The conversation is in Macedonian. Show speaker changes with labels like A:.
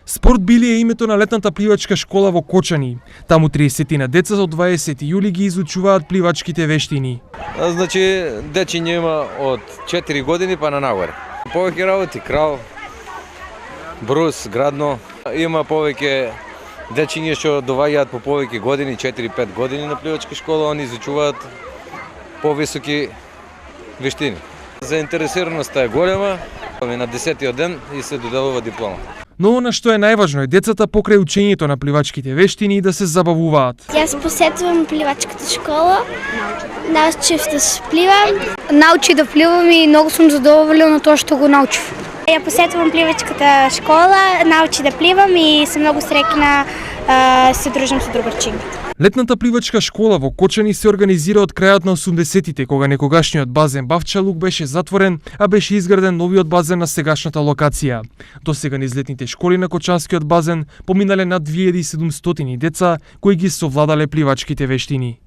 A: Спорт били е името на летната пливачка школа во Кочани. Таму 30 на деца од 20 јули ги изучуваат пливачките вештини.
B: Значи, дечиња има од 4 години па на нагоре. Повеќе работи, крал, брус, градно. Има повеќе дечиња што доваѓаат по повеќе години, 4-5 години на пливачка школа, они изучуваат повисоки вештини. Заинтересираноста е голема, на 10-тиот ден и се доделува диплома.
A: Но она што е најважно е децата покрај учењето на пливачките вештини да се забавуваат.
C: Јас посетувам пливачката школа, научив да се пливам.
D: Научи да пливам и многу сум задоволена на тоа што го научив.
C: Ја посетувам пливачката школа, научи да пливам и сум многу среќна се дружам со другарчиња.
A: Летната пливачка школа во Кочани се организира од крајот на 80-тите, кога некогашниот базен Бавчалук беше затворен, а беше изграден новиот базен на сегашната локација. Досега низ летните школи на Кочанскиот базен поминале над 2700 деца кои ги совладале пливачките вештини.